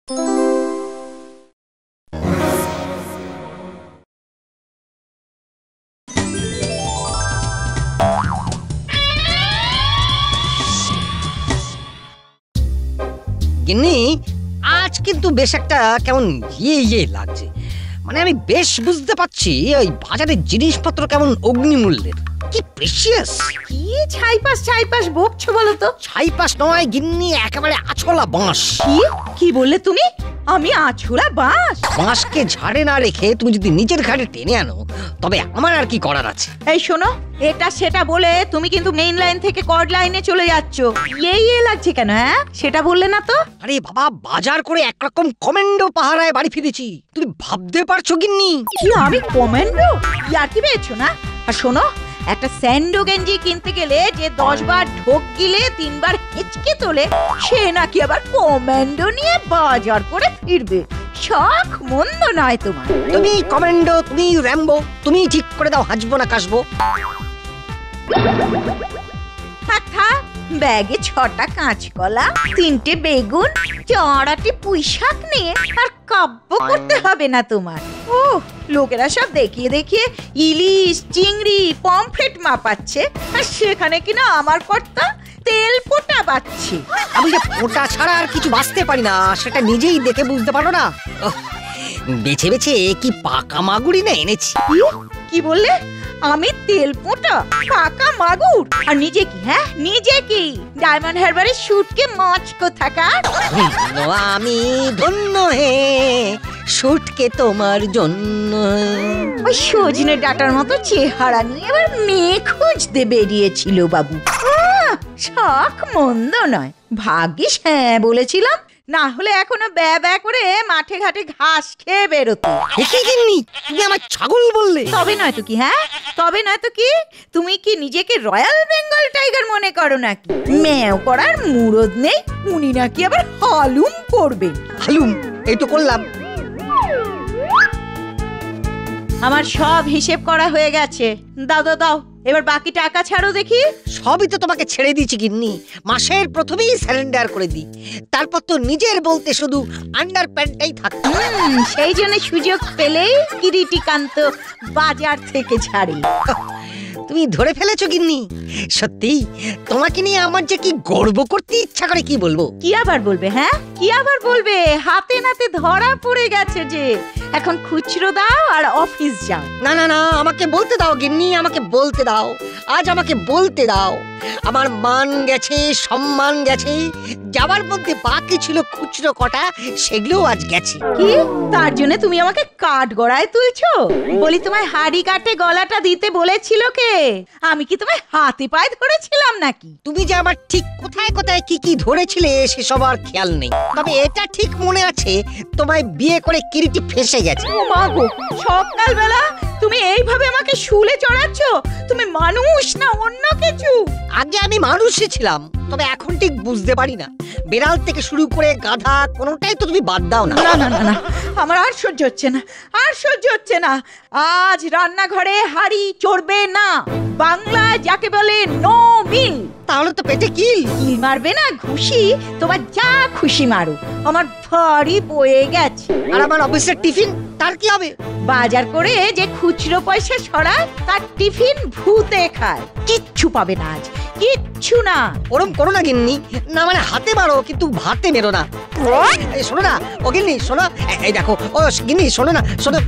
গিন্নি, আজ কিন্তু বেশ একটা কেমন ইয়ে লাগছে। মানে আমি বেশ বুঝতে পারছি ওই বাজারের জিনিসপত্র কেমন অগ্নিমূল্যের, কি প্রেশিয়াস। কি ছাইপাস বকছো বলো তো? ছাইপাস নয় গিন্নি, একেবারে আছলা বাঁশ। কি বললে তুমি? আমি আছলা বাঁশ? বাঁশকে ঝাড়ে না রেখে তুমি যদি নিজের ঘাড়ে টেনে আনো তবে আমার আর কি করার আছে। এই শোনো, এটা সেটা বলে তুমি কিন্তু মেইন লাইন থেকে কর্ড লাইনে চলে যাচ্ছ। এই লাগছে কেন? হ্যাঁ, সেটা বললে না তো। আরে বাবা, বাজার করে একরকম কমান্ডো পাহারায় বাড়ি ফিরেছি, তুমি ভাবতে পারছো গিন্নি? কি আমি কমান্ডো? ইয়ার কি পেয়েছো না? আর শোনো, একটা স্যান্ডো গেঞ্জি কিনতে গেলে যে 10 বার ঢোক গিলে 3 বার হিচকে তোলে, সে নাকি আবার কমান্ডো নিয়ে বাজার করে ফিরবে। শখ মন্দ নয় তোমার। তুমি কমান্ডো, তুমি র্যাম্বো, তুমি ঠিক করে দাও হাসবো না কাশবো। থাক, ব্যাগে 6টা কাঁচকলা, 3টে বেগুন, 4টি পুঁই শাক নিয়ে আর কাব্য করতে হবে না তোমার। ও, লোকেরা সব দেখিয়ে দেখিয়ে ইলিশ, চিংড়ি, পমফ্রেট মাপাচ্ছে, আর সেখানে কিনা আমার কর্তা তেল পোটা বাচ্ছে। আমি যে পোটা ছাড়া আর কিছু বাঁচতে পারি না, সেটা নিজেই দেখে বুঝতে পারো না? বেছে বেছে কি পাকা মাগুরি না এনেছি। কি বললে? আমি তেল পোটা পাকা মাগুর? আর নিজে কি? হ্যাঁ, নিজে কি ডায়মন্ড হারবারের শুটকে মাছ কোথাকার? আমি ধন্য হে শুটকে তোমার জন্য। ওই সজনে ডাটার মতো চেহারা নিয়ে এবার মেয়ে খুঁজতে বেরিয়েছিল বাবু। শখ মন্দ নয়, ভাগ্যিস হ্যাঁ বলেছিলাম, না হলে এখনো ব্যা করে মাঠে ঘাটে ঘাস খেয়ে বেরোতো। তুমি আমার ছাগল বললে? তবে নয় তো কি? হ্যাঁ, তবে নয় তো কি? তুমি কি নিজেকে রয়্যাল বেঙ্গল টাইগার মনে করো নাকি? ম্যাও করার মুরদ নেই, উনি নাকি আবার হালুম করবেন। হালুম? এই তো করলাম। আমার সব হিসেব করা হয়ে গেছে। দাও, এবার বাকি টাকা ছাড়ো দেখি। সবই তো তোমাকে ছেড়ে দিয়েছি গিন্নি, মাসের প্রথমেই স্যারেন্ডার করে দিই, তারপর তো নিজের বলতে শুধু আন্ডার প্যান্টটাই থাকতো। সেই জন্য সুযোগ পেলেই কিরিটিকান্ত বাজার থেকে ছাড়ি। তুমি ধরে ফেলেছো গিন্নি। সত্যি তোমাকে নিয়ে আমার যে কি গর্ব করতে ইচ্ছা করে, কি বলবো। কি আবার বলবে? হ্যাঁ, কি আবার বলবে? হাতে নাতে ধরা পড়ে গেছে যে। এখন খুচরো দাও আর অফিস যাও। না, আমাকে বলতে দাও গিন্নি, আমাকে বলতে দাও, আজ আমাকে বলতে দাও। আমার মান গেছে, সম্মান গেছে, যাবার মধ্যে বাকি ছিল খুচরো কটা, সেগুলো আজ গেছে। কি? তার জন্য তুমি আমাকে কাঠ গড়ায় তুলছো? বলি, তোমায় হাড়ি কাটে গলাটা দিতে বলেছিল কে? আমি কি তোমায় হাতে পায়ে ধরেছিলাম নাকি? তুমি যে আমার ঠিক কোথায় কোথায় কি ধরেছিলে সেসব আর খেয়াল নেই, তবে এটা ঠিক মনে আছে তোমায় বিয়ে করে কিরিটি ফেসে গেছে। ও মা গো, সকালবেলা তুমি এইভাবে আমাকে শুলে চড়াচ্ছ? তুমি মানুষ না অন্য কিছু? আগে আমি মানুষই ছিলাম, তবে এখন ঠিক বুঝতে পারি না। বেড়াল থেকে শুরু করে গাধা, কোনোটাই তো তুমি বাদ দাও না। না, আমার আর সহ্য হচ্ছে না। আজ রান্নাঘরে হাড়ি চড়বে না। বাংলা যাকে বলে নো মিল। তাহলে তো পেটে কিল মারবে না, ঘুষি তোমার যা খুশি মারো, আমার ভারী বয়ে গেছে। আর আমার অফিসের টিফিন, তার কি হবে? বাজার করে যে খুচরো পয়সা ছড়ায় তার টিফিন ভূতে খায়। কিচ্ছু পাবে না আজ, কিচ্ছু না। ওরম করো না গিন্নি, না মানে হাতে মারো কিন্তু ভাতে মেরো না। শোনো না, ও গিন্নি শোনো, এই দেখো, ও গিন্নি শোনো না, শোনো।